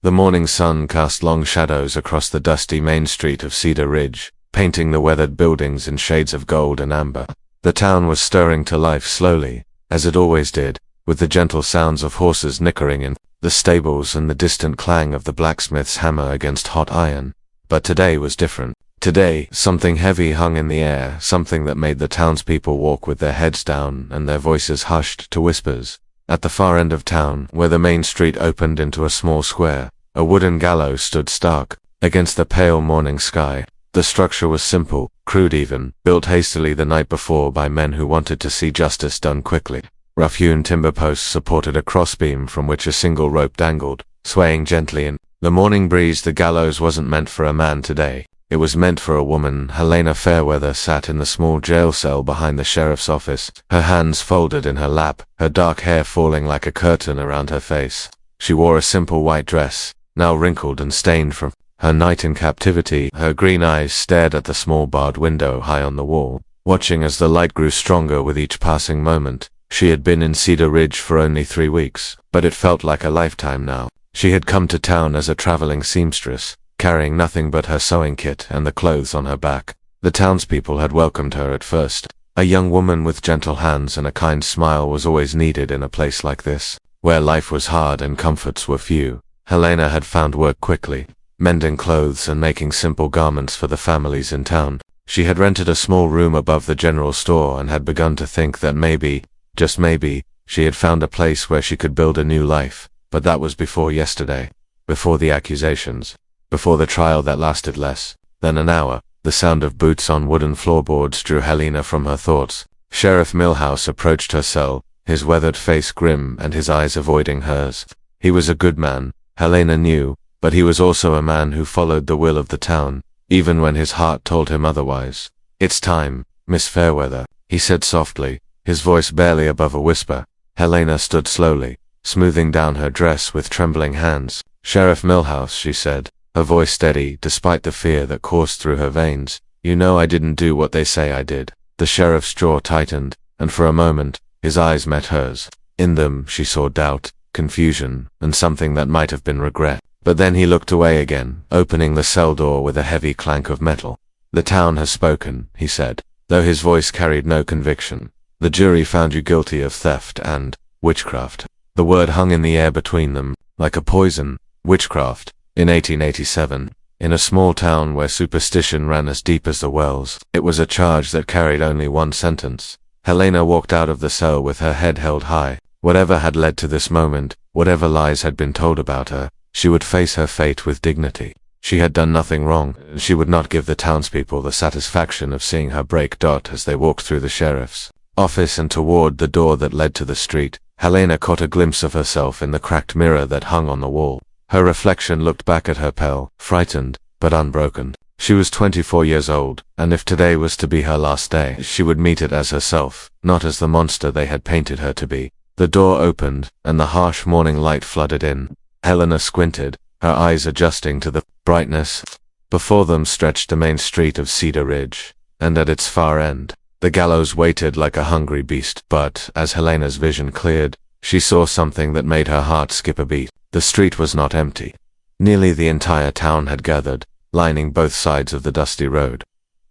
The morning sun cast long shadows across the dusty main street of Cedar Ridge, painting the weathered buildings in shades of gold and amber. The town was stirring to life slowly, as it always did, with the gentle sounds of horses nickering in the stables and the distant clang of the blacksmith's hammer against hot iron. But today was different. Today, something heavy hung in the air, something that made the townspeople walk with their heads down and their voices hushed to whispers. At the far end of town, where the main street opened into a small square, a wooden gallows stood stark against the pale morning sky. The structure was simple, crude even, built hastily the night before by men who wanted to see justice done quickly. Rough-hewn timber posts supported a crossbeam from which a single rope dangled, swaying gently in the morning breeze. The gallows wasn't meant for a man today. It was meant for a woman. Helena Fairweather sat in the small jail cell behind the sheriff's office, her hands folded in her lap, her dark hair falling like a curtain around her face. She wore a simple white dress, now wrinkled and stained from her night in captivity. Her green eyes stared at the small barred window high on the wall, watching as the light grew stronger with each passing moment. She had been in Cedar Ridge for only 3 weeks, but it felt like a lifetime now. She had come to town as a traveling seamstress, carrying nothing but her sewing kit and the clothes on her back. The townspeople had welcomed her at first. A young woman with gentle hands and a kind smile was always needed in a place like this, where life was hard and comforts were few. Helena had found work quickly, mending clothes and making simple garments for the families in town. She had rented a small room above the general store and had begun to think that maybe, just maybe, she had found a place where she could build a new life. But that was before yesterday, before the accusations, before the trial that lasted less than an hour. The sound of boots on wooden floorboards drew Helena from her thoughts. Sheriff Milhouse approached her cell, his weathered face grim and his eyes avoiding hers. He was a good man, Helena knew, but he was also a man who followed the will of the town, even when his heart told him otherwise. "It's time, Miss Fairweather," he said softly, his voice barely above a whisper. Helena stood slowly, smoothing down her dress with trembling hands. "Sheriff Milhouse," she said, her voice steady despite the fear that coursed through her veins. "You know I didn't do what they say I did." The sheriff's jaw tightened, and for a moment, his eyes met hers. In them, she saw doubt, confusion, and something that might have been regret. But then he looked away again, opening the cell door with a heavy clank of metal. "The town has spoken," he said, though his voice carried no conviction. "The jury found you guilty of theft and witchcraft." The word hung in the air between them, like a poison. Witchcraft. In 1887, in a small town where superstition ran as deep as the wells, it was a charge that carried only one sentence. Helena walked out of the cell with her head held high. Whatever had led to this moment, whatever lies had been told about her, she would face her fate with dignity. She had done nothing wrong. She would not give the townspeople the satisfaction of seeing her break. As they walked through the sheriff's office and toward the door that led to the street, Helena caught a glimpse of herself in the cracked mirror that hung on the wall. Her reflection looked back at her pale, frightened, but unbroken. She was 24 years old, and if today was to be her last day, she would meet it as herself, not as the monster they had painted her to be. The door opened, and the harsh morning light flooded in. Helena squinted, her eyes adjusting to the brightness. Before them stretched the main street of Cedar Ridge, and at its far end, the gallows waited like a hungry beast. But, as Helena's vision cleared, she saw something that made her heart skip a beat. The street was not empty. Nearly the entire town had gathered, lining both sides of the dusty road.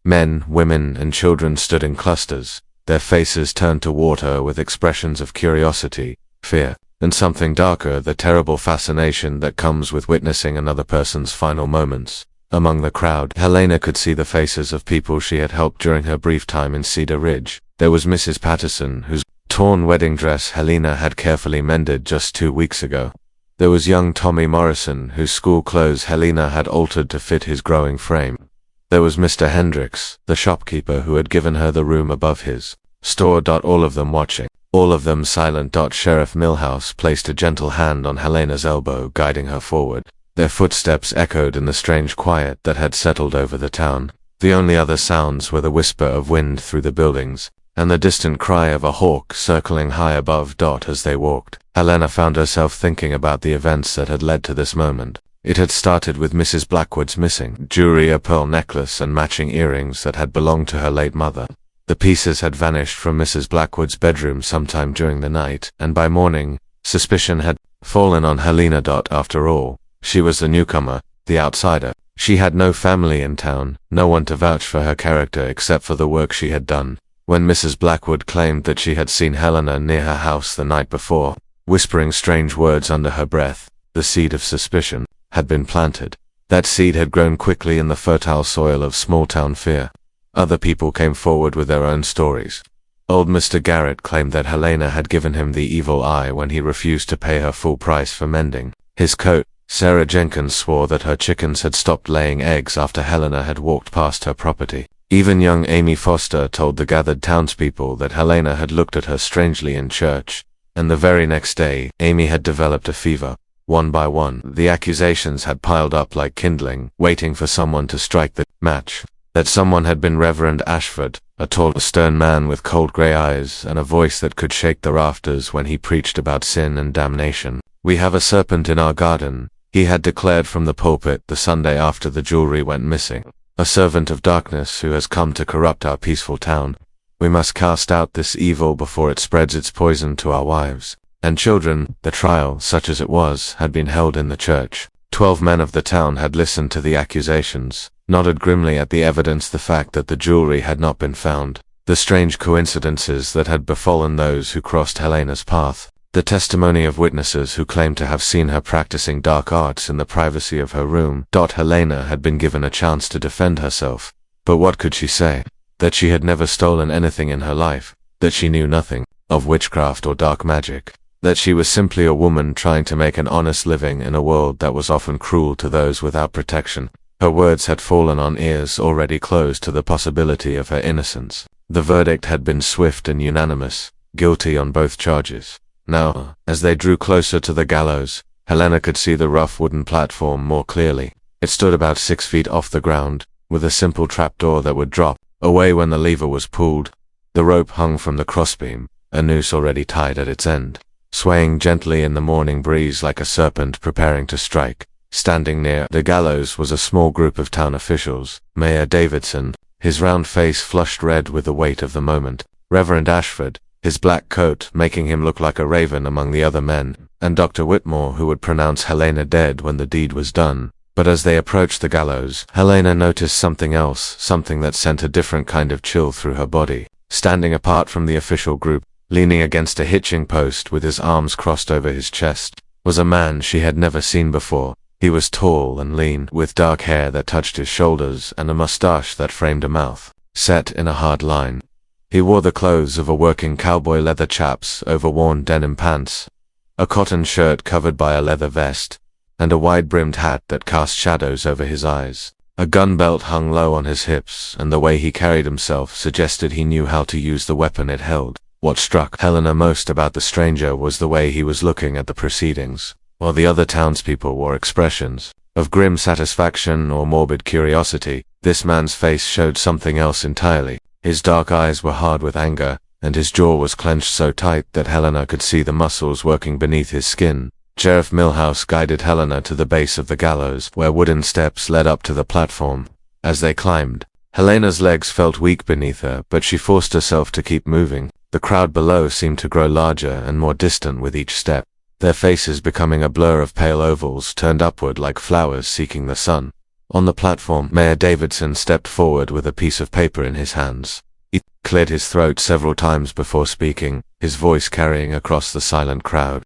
Men, women, and children stood in clusters, their faces turned toward her with expressions of curiosity, fear, and something darker, the terrible fascination that comes with witnessing another person's final moments. Among the crowd, Helena could see the faces of people she had helped during her brief time in Cedar Ridge. There was Mrs. Patterson, whose torn wedding dress Helena had carefully mended just 2 weeks ago. There was young Tommy Morrison, whose school clothes Helena had altered to fit his growing frame. There was Mr. Hendricks, the shopkeeper who had given her the room above his store. All of them watching, all of them silent. Sheriff Milhouse placed a gentle hand on Helena's elbow, guiding her forward. Their footsteps echoed in the strange quiet that had settled over the town. The only other sounds were the whisper of wind through the buildings, and the distant cry of a hawk circling high above. As they walked, Helena found herself thinking about the events that had led to this moment. It had started with Mrs. Blackwood's missing jewelry, a pearl necklace and matching earrings that had belonged to her late mother. The pieces had vanished from Mrs. Blackwood's bedroom sometime during the night, and by morning, suspicion had fallen on Helena. After all, She was the newcomer, the outsider. She had no family in town, no one to vouch for her character except for the work she had done. When Mrs. Blackwood claimed that she had seen Helena near her house the night before, whispering strange words under her breath, the seed of suspicion had been planted. That seed had grown quickly in the fertile soil of small-town fear. Other people came forward with their own stories. Old Mr. Garrett claimed that Helena had given him the evil eye when he refused to pay her full price for mending his coat. Sarah Jenkins swore that her chickens had stopped laying eggs after Helena had walked past her property. Even young Amy Foster told the gathered townspeople that Helena had looked at her strangely in church, and the very next day, Amy had developed a fever. One by one, the accusations had piled up like kindling, waiting for someone to strike the match. That someone had been Reverend Ashford, a tall, stern man with cold grey eyes and a voice that could shake the rafters when he preached about sin and damnation. "We have a serpent in our garden," he had declared from the pulpit the Sunday after the jewelry went missing. "A servant of darkness who has come to corrupt our peaceful town. We must cast out this evil before it spreads its poison to our wives and children." The trial, such as it was, had been held in the church. 12 men of the town had listened to the accusations, nodded grimly at the evidence, the fact that the jewelry had not been found, the strange coincidences that had befallen those who crossed Helena's path, the testimony of witnesses who claimed to have seen her practicing dark arts in the privacy of her room. Helena had been given a chance to defend herself. But what could she say? That she had never stolen anything in her life, that she knew nothing of witchcraft or dark magic, that she was simply a woman trying to make an honest living in a world that was often cruel to those without protection. Her words had fallen on ears already closed to the possibility of her innocence. The verdict had been swift and unanimous, guilty on both charges. Now, as they drew closer to the gallows, Helena could see the rough wooden platform more clearly. It stood about 6 feet off the ground, with a simple trapdoor that would drop away when the lever was pulled. The rope hung from the crossbeam, a noose already tied at its end, swaying gently in the morning breeze like a serpent preparing to strike. Standing near the gallows was a small group of town officials. Mayor Davidson, his round face flushed red with the weight of the moment, Reverend Ashford, his black coat making him look like a raven among the other men, and Dr. Whitmore, who would pronounce Helena dead when the deed was done. But as they approached the gallows, Helena noticed something else, something that sent a different kind of chill through her body. Standing apart from the official group, leaning against a hitching post with his arms crossed over his chest, was a man she had never seen before. He was tall and lean, with dark hair that touched his shoulders and a mustache that framed a mouth, set in a hard line. He wore the clothes of a working cowboy: leather chaps over worn denim pants, a cotton shirt covered by a leather vest, and a wide-brimmed hat that cast shadows over his eyes. A gun belt hung low on his hips, and the way he carried himself suggested he knew how to use the weapon it held. What struck Helena most about the stranger was the way he was looking at the proceedings. While the other townspeople wore expressions of grim satisfaction or morbid curiosity, this man's face showed something else entirely. His dark eyes were hard with anger, and his jaw was clenched so tight that Helena could see the muscles working beneath his skin. Sheriff Milhouse guided Helena to the base of the gallows, where wooden steps led up to the platform. As they climbed, Helena's legs felt weak beneath her, but she forced herself to keep moving. The crowd below seemed to grow larger and more distant with each step, their faces becoming a blur of pale ovals turned upward like flowers seeking the sun. On the platform, Mayor Davidson stepped forward with a piece of paper in his hands. He cleared his throat several times before speaking, his voice carrying across the silent crowd.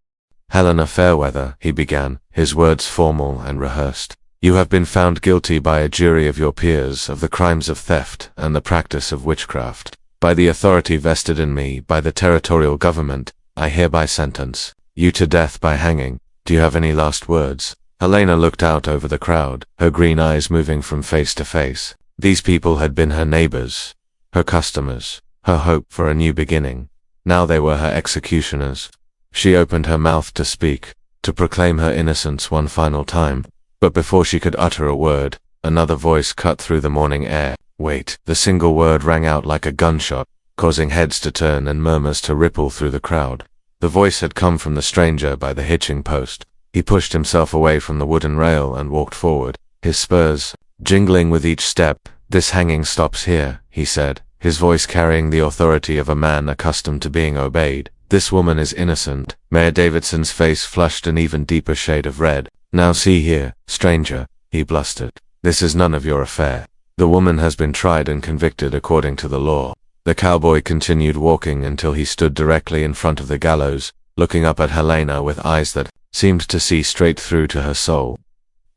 "Helena Fairweather," he began, his words formal and rehearsed. "You have been found guilty by a jury of your peers of the crimes of theft and the practice of witchcraft. By the authority vested in me by the territorial government, I hereby sentence you to death by hanging. Do you have any last words?" Helena looked out over the crowd, her green eyes moving from face to face. These people had been her neighbors, her customers, her hope for a new beginning. Now they were her executioners. She opened her mouth to speak, to proclaim her innocence one final time. But before she could utter a word, another voice cut through the morning air. "Wait." The single word rang out like a gunshot, causing heads to turn and murmurs to ripple through the crowd. The voice had come from the stranger by the hitching post. He pushed himself away from the wooden rail and walked forward, his spurs jingling with each step. "This hanging stops here," he said, his voice carrying the authority of a man accustomed to being obeyed. "This woman is innocent." Mayor Davidson's face flushed an even deeper shade of red. Now see here, stranger, he blustered. This is none of your affair. The woman has been tried and convicted according to the law. The cowboy continued walking until he stood directly in front of the gallows, looking up at Helena with eyes that seemed to see straight through to her soul.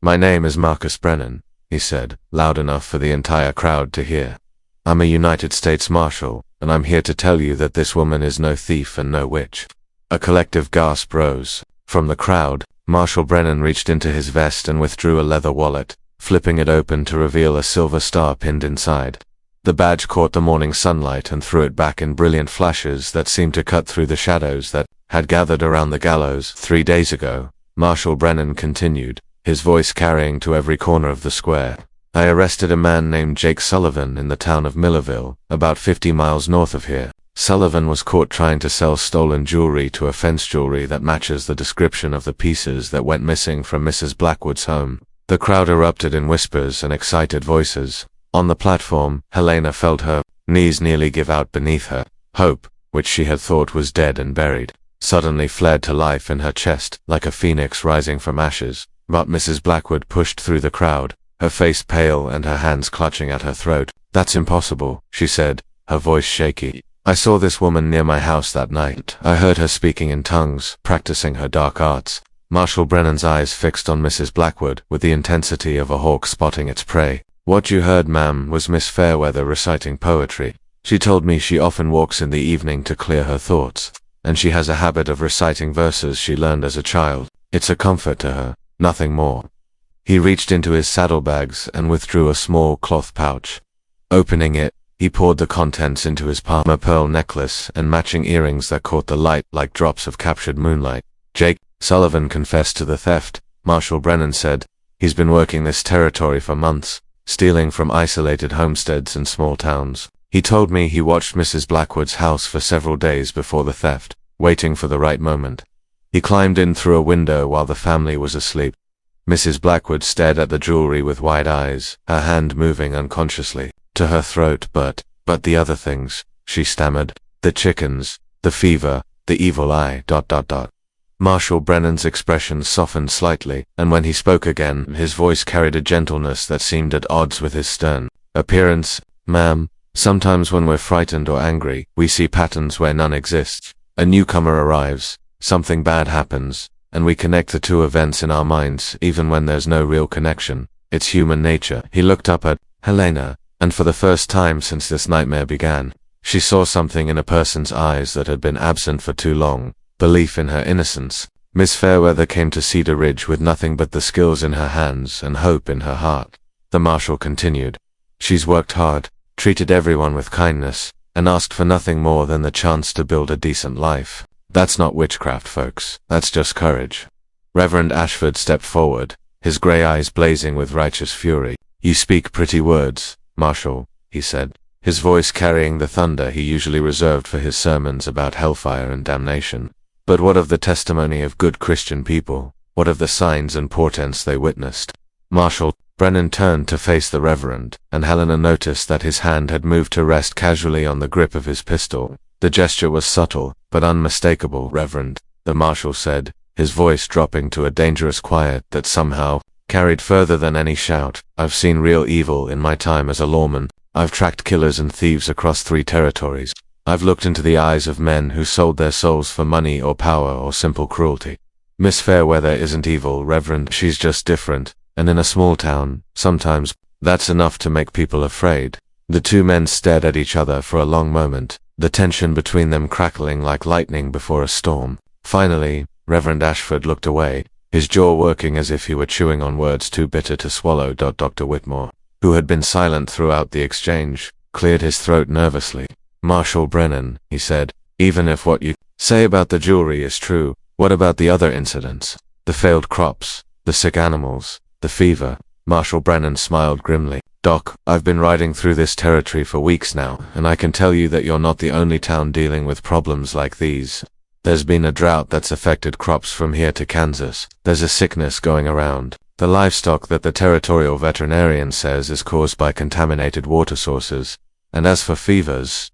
My name is Marcus Brennan, he said, loud enough for the entire crowd to hear. I'm a United States Marshal, and I'm here to tell you that this woman is no thief and no witch. A collective gasp rose. From the crowd, Marshal Brennan reached into his vest and withdrew a leather wallet, flipping it open to reveal a silver star pinned inside. The badge caught the morning sunlight and threw it back in brilliant flashes that seemed to cut through the shadows that had gathered around the gallows 3 days ago. Marshal Brennan continued, his voice carrying to every corner of the square. I arrested a man named Jake Sullivan in the town of Millerville, about 50 miles north of here. Sullivan was caught trying to sell stolen jewelry to a fence jewelry that matches the description of the pieces that went missing from Mrs. Blackwood's home. The crowd erupted in whispers and excited voices. On the platform, Helena felt her knees nearly give out beneath her. Hope, which she had thought was dead and buried, suddenly flared to life in her chest, like a phoenix rising from ashes. But Mrs. Blackwood pushed through the crowd, her face pale and her hands clutching at her throat. That's impossible, she said, her voice shaky. I saw this woman near my house that night. I heard her speaking in tongues, practicing her dark arts. Marshal Brennan's eyes fixed on Mrs. Blackwood with the intensity of a hawk spotting its prey. What you heard, ma'am, was Miss Fairweather reciting poetry. She told me she often walks in the evening to clear her thoughts, and she has a habit of reciting verses she learned as a child. It's a comfort to her, nothing more. He reached into his saddlebags and withdrew a small cloth pouch. Opening it, he poured the contents into his palm, a pearl necklace and matching earrings that caught the light like drops of captured moonlight. Jake Sullivan confessed to the theft, Marshal Brennan said. He's been working this territory for months, stealing from isolated homesteads and small towns. He told me he watched Mrs. Blackwood's house for several days before the theft, waiting for the right moment. He climbed in through a window while the family was asleep. Mrs. Blackwood stared at the jewelry with wide eyes, her hand moving unconsciously to her throat. But the other things, she stammered. The chickens, the fever, the evil eye, ... Marshal Brennan's expression softened slightly, and when he spoke again, his voice carried a gentleness that seemed at odds with his stern appearance. Ma'am, sometimes when we're frightened or angry, we see patterns where none exists. A newcomer arrives, something bad happens, and we connect the two events in our minds even when there's no real connection. It's human nature. He looked up at Helena, and for the first time since this nightmare began, she saw something in a person's eyes that had been absent for too long. Belief in her innocence. Miss Fairweather came to Cedar Ridge with nothing but the skills in her hands and hope in her heart. The marshal continued. She's worked hard, treated everyone with kindness, and asked for nothing more than the chance to build a decent life. That's not witchcraft, folks. That's just courage. Reverend Ashford stepped forward, his gray eyes blazing with righteous fury. You speak pretty words, Marshal, he said, his voice carrying the thunder he usually reserved for his sermons about hellfire and damnation. But what of the testimony of good Christian people? What of the signs and portents they witnessed? Marshal Brennan turned to face the Reverend, and Helena noticed that his hand had moved to rest casually on the grip of his pistol. The gesture was subtle, but unmistakable. Reverend, the Marshal said, his voice dropping to a dangerous quiet that somehow carried further than any shout. I've seen real evil in my time as a lawman. I've tracked killers and thieves across 3 territories. I've looked into the eyes of men who sold their souls for money or power or simple cruelty. Miss Fairweather isn't evil, Reverend, she's just different, and in a small town, sometimes, that's enough to make people afraid. The 2 men stared at each other for a long moment, the tension between them crackling like lightning before a storm. Finally, Reverend Ashford looked away, his jaw working as if he were chewing on words too bitter to swallow. Dr. Whitmore, who had been silent throughout the exchange, cleared his throat nervously. Marshal Brennan, he said, even if what you say about the jewelry is true, what about the other incidents? The failed crops, the sick animals, the fever? Marshal Brennan smiled grimly. Doc, I've been riding through this territory for weeks now, and I can tell you that you're not the only town dealing with problems like these. There's been a drought that's affected crops from here to Kansas. There's a sickness going around. The livestock that the territorial veterinarian says is caused by contaminated water sources. And as for fevers, ...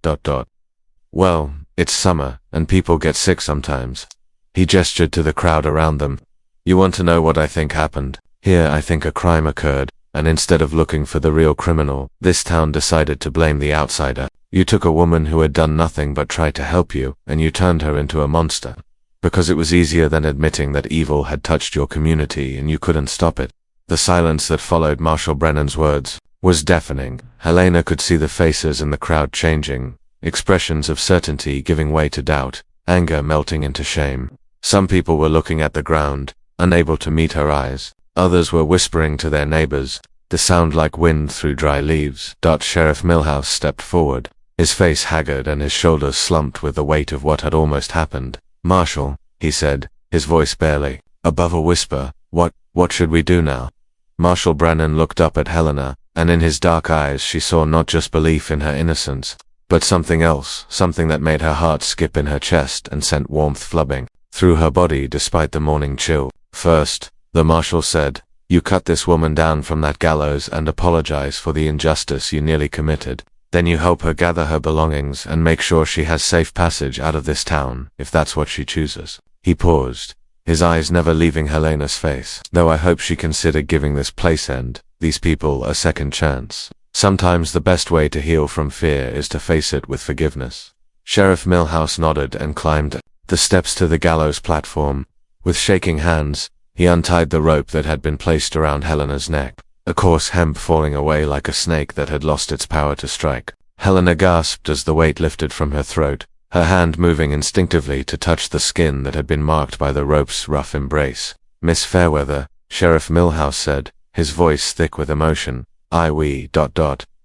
well, it's summer, and people get sick sometimes. He gestured to the crowd around them. You want to know what I think happened? Here I think a crime occurred, and instead of looking for the real criminal, this town decided to blame the outsider. You took a woman who had done nothing but try to help you, and you turned her into a monster. Because it was easier than admitting that evil had touched your community and you couldn't stop it. The silence that followed Marshall Brennan's words was deafening. Helena could see the faces in the crowd changing, expressions of certainty giving way to doubt, anger melting into shame. Some people were looking at the ground, unable to meet her eyes. Others were whispering to their neighbors, the sound like wind through dry leaves. Sheriff Milhouse stepped forward, his face haggard and his shoulders slumped with the weight of what had almost happened. Marshall, he said, his voice barely above a whisper, what should we do now? Marshall Brennan looked up at Helena, and in his dark eyes she saw not just belief in her innocence, but something else, something that made her heart skip in her chest and sent warmth flubbing through her body despite the morning chill. First, the marshal said, you cut this woman down from that gallows and apologize for the injustice you nearly committed. Then you help her gather her belongings and make sure she has safe passage out of this town, if that's what she chooses. He paused, his eyes never leaving Helena's face. Though I hope she considered giving this place and these people a second chance. Sometimes the best way to heal from fear is to face it with forgiveness. Sheriff Milhouse nodded and climbed the steps to the gallows platform. With shaking hands, he untied the rope that had been placed around Helena's neck, a coarse hemp falling away like a snake that had lost its power to strike. Helena gasped as the weight lifted from her throat, her hand moving instinctively to touch the skin that had been marked by the rope's rough embrace. Miss Fairweather, Sheriff Milhouse said, his voice thick with emotion.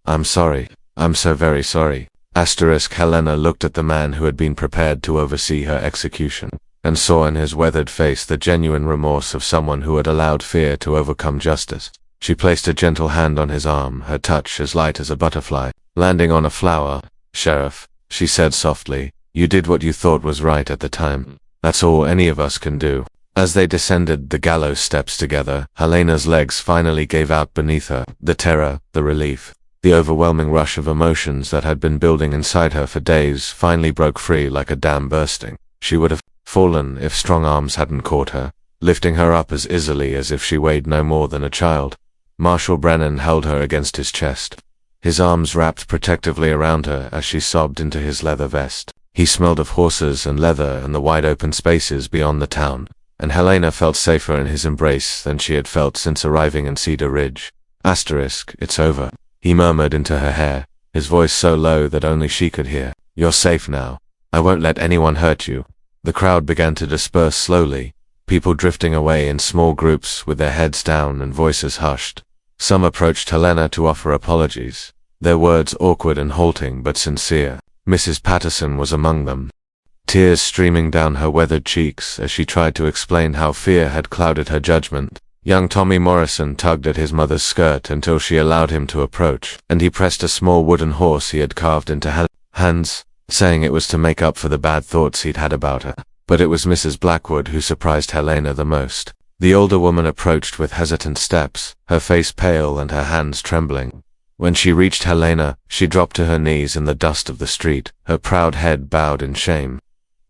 I'm sorry. I'm so very sorry. Helena looked at the man who had been prepared to oversee her execution, and saw in his weathered face the genuine remorse of someone who had allowed fear to overcome justice. She placed a gentle hand on his arm, her touch as light as a butterfly, landing on a flower. Sheriff, she said softly, you did what you thought was right at the time. That's all any of us can do. As they descended the gallows steps together, Helena's legs finally gave out beneath her. The terror, the relief, the overwhelming rush of emotions that had been building inside her for days finally broke free like a dam bursting. She would have fallen if strong arms hadn't caught her, lifting her up as easily as if she weighed no more than a child. Marshall Brennan held her against his chest, his arms wrapped protectively around her as she sobbed into his leather vest. He smelled of horses and leather and the wide open spaces beyond the town, and Helena felt safer in his embrace than she had felt since arriving in Cedar Ridge. It's over, he murmured into her hair, his voice so low that only she could hear. You're safe now. I won't let anyone hurt you. The crowd began to disperse slowly, people drifting away in small groups with their heads down and voices hushed. Some approached Helena to offer apologies, their words awkward and halting but sincere. Mrs. Patterson was among them, tears streaming down her weathered cheeks as she tried to explain how fear had clouded her judgment. Young Tommy Morrison tugged at his mother's skirt until she allowed him to approach, and he pressed a small wooden horse he had carved into Helena's hands, saying it was to make up for the bad thoughts he'd had about her. But it was Mrs. Blackwood who surprised Helena the most. The older woman approached with hesitant steps, her face pale and her hands trembling. When she reached Helena, she dropped to her knees in the dust of the street, her proud head bowed in shame.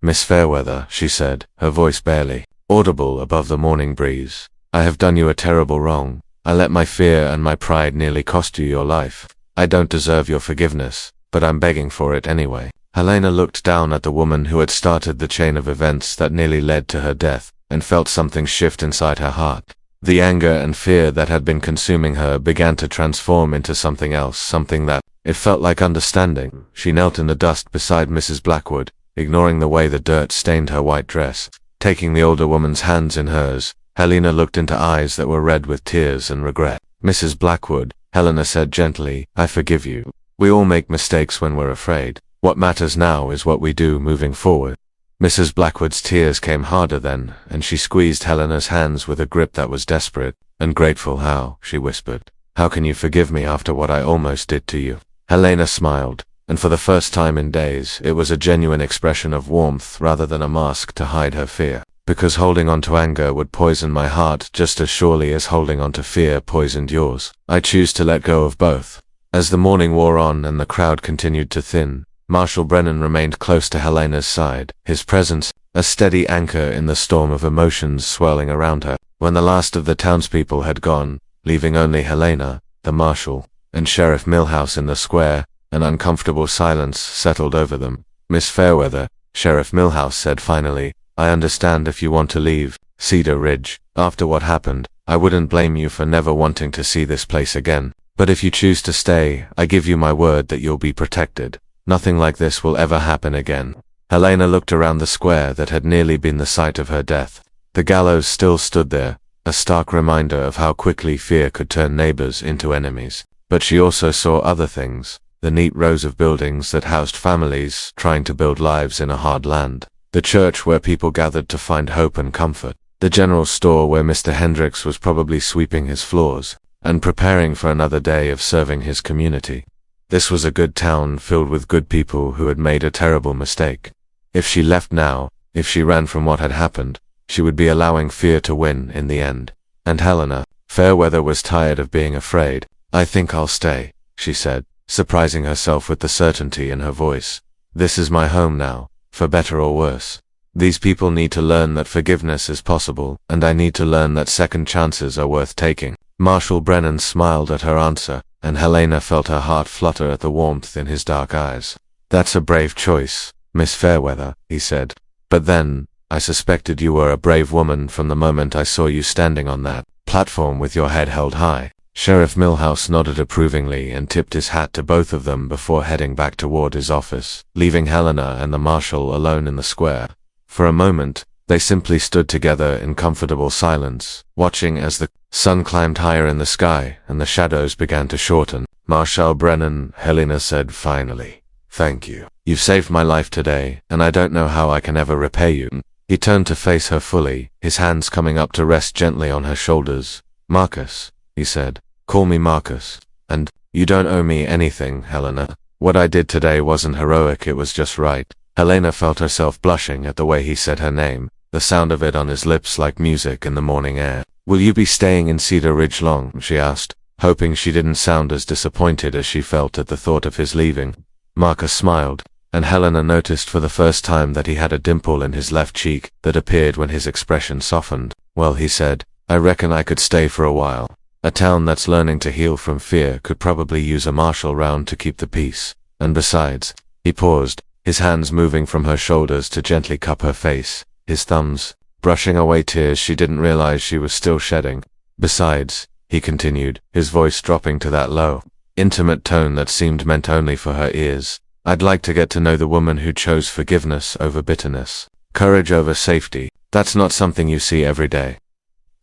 Miss Fairweather, she said, her voice barely audible above the morning breeze. I have done you a terrible wrong. I let my fear and my pride nearly cost you your life. I don't deserve your forgiveness, but I'm begging for it anyway. Helena looked down at the woman who had started the chain of events that nearly led to her death, and felt something shift inside her heart. The anger and fear that had been consuming her began to transform into something else, something that, it felt like understanding. She knelt in the dust beside Mrs. Blackwood, ignoring the way the dirt stained her white dress. Taking the older woman's hands in hers, Helena looked into eyes that were red with tears and regret. Mrs. Blackwood, Helena said gently, I forgive you. We all make mistakes when we're afraid. What matters now is what we do moving forward. Mrs. Blackwood's tears came harder then, and she squeezed Helena's hands with a grip that was desperate. Ungrateful how, she whispered. How can you forgive me after what I almost did to you? Helena smiled, and for the first time in days, it was a genuine expression of warmth rather than a mask to hide her fear. Because holding on to anger would poison my heart just as surely as holding on to fear poisoned yours. I choose to let go of both. As the morning wore on and the crowd continued to thin, Marshall Brennan remained close to Helena's side, his presence a steady anchor in the storm of emotions swirling around her. When the last of the townspeople had gone, leaving only Helena, the marshal, and Sheriff Milhouse in the square, an uncomfortable silence settled over them. "Miss Fairweather," Sheriff Milhouse said finally, "I understand if you want to leave Cedar Ridge. After what happened, I wouldn't blame you for never wanting to see this place again. But if you choose to stay, I give you my word that you'll be protected. Nothing like this will ever happen again." Helena looked around the square that had nearly been the site of her death. The gallows still stood there, a stark reminder of how quickly fear could turn neighbors into enemies. But she also saw other things, the neat rows of buildings that housed families trying to build lives in a hard land, the church where people gathered to find hope and comfort, the general store where Mr. Hendricks was probably sweeping his floors and preparing for another day of serving his community. This was a good town filled with good people who had made a terrible mistake. If she left now, if she ran from what had happened, she would be allowing fear to win in the end. And Helena, Fairweather, was tired of being afraid. "I think I'll stay," she said, surprising herself with the certainty in her voice. "This is my home now, for better or worse. These people need to learn that forgiveness is possible, and I need to learn that second chances are worth taking." Marshal Brennan smiled at her answer, and Helena felt her heart flutter at the warmth in his dark eyes. "That's a brave choice, Miss Fairweather," he said. "But then, I suspected you were a brave woman from the moment I saw you standing on that platform with your head held high." Sheriff Milhouse nodded approvingly and tipped his hat to both of them before heading back toward his office, leaving Helena and the marshal alone in the square. For a moment, they simply stood together in comfortable silence, watching as the sun climbed higher in the sky and the shadows began to shorten. "Marshal Brennan," Helena said finally, "thank you. You've saved my life today, and I don't know how I can ever repay you." He turned to face her fully, his hands coming up to rest gently on her shoulders. "Marcus," he said. "Call me Marcus. And you don't owe me anything, Helena. What I did today wasn't heroic, it was just right." Helena felt herself blushing at the way he said her name, the sound of it on his lips like music in the morning air. "Will you be staying in Cedar Ridge long?" she asked, hoping she didn't sound as disappointed as she felt at the thought of his leaving. Marcus smiled, and Helena noticed for the first time that he had a dimple in his left cheek that appeared when his expression softened. "Well," he said, "I reckon I could stay for a while. A town that's learning to heal from fear could probably use a marshal round to keep the peace. And besides," he paused, his hands moving from her shoulders to gently cup her face, his thumbs brushing away tears she didn't realize she was still shedding. "Besides," he continued, his voice dropping to that low, intimate tone that seemed meant only for her ears, "I'd like to get to know the woman who chose forgiveness over bitterness, courage over safety. That's not something you see every day."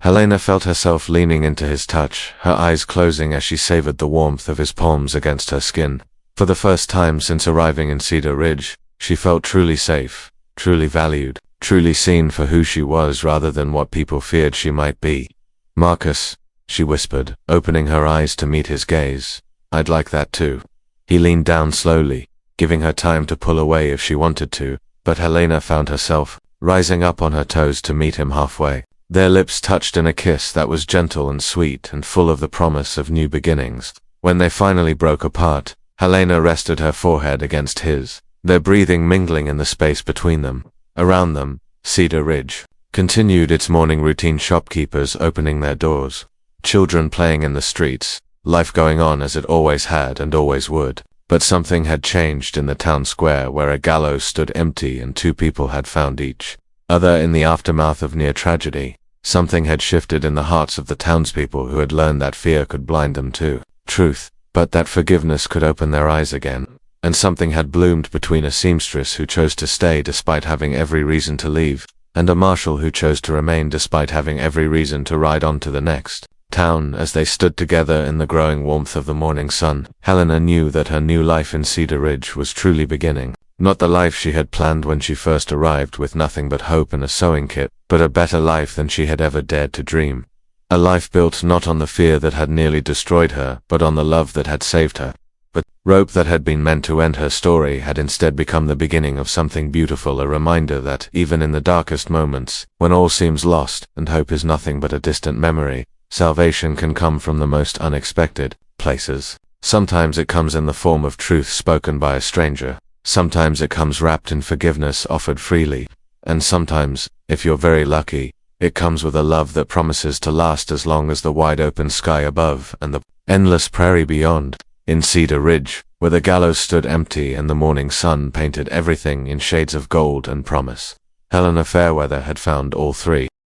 Helena felt herself leaning into his touch, her eyes closing as she savored the warmth of his palms against her skin. For the first time since arriving in Cedar Ridge, she felt truly safe, truly valued, truly seen for who she was rather than what people feared she might be. "Marcus," she whispered, opening her eyes to meet his gaze. "I'd like that too." He leaned down slowly, giving her time to pull away if she wanted to, but Helena found herself rising up on her toes to meet him halfway. Their lips touched in a kiss that was gentle and sweet and full of the promise of new beginnings. When they finally broke apart, Helena rested her forehead against his, their breathing mingling in the space between them. Around them, Cedar Ridge continued its morning routine, shopkeepers opening their doors, children playing in the streets, life going on as it always had and always would. But something had changed in the town square where a gallows stood empty and two people had found each other in the aftermath of near tragedy. Something had shifted in the hearts of the townspeople who had learned that fear could blind them to truth, but that forgiveness could open their eyes again. And something had bloomed between a seamstress who chose to stay despite having every reason to leave, and a marshal who chose to remain despite having every reason to ride on to the next town. As they stood together in the growing warmth of the morning sun, Helena knew that her new life in Cedar Ridge was truly beginning. Not the life she had planned when she first arrived with nothing but hope and a sewing kit, but a better life than she had ever dared to dream. A life built not on the fear that had nearly destroyed her, but on the love that had saved her. But rope that had been meant to end her story had instead become the beginning of something beautiful, a reminder that, even in the darkest moments, when all seems lost and hope is nothing but a distant memory, salvation can come from the most unexpected places. Sometimes it comes in the form of truth spoken by a stranger. Sometimes it comes wrapped in forgiveness offered freely. And sometimes, if you're very lucky, it comes with a love that promises to last as long as the wide open sky above and the endless prairie beyond. In Cedar Ridge, where the gallows stood empty and the morning sun painted everything in shades of gold and promise, Helena Fairweather had found all three.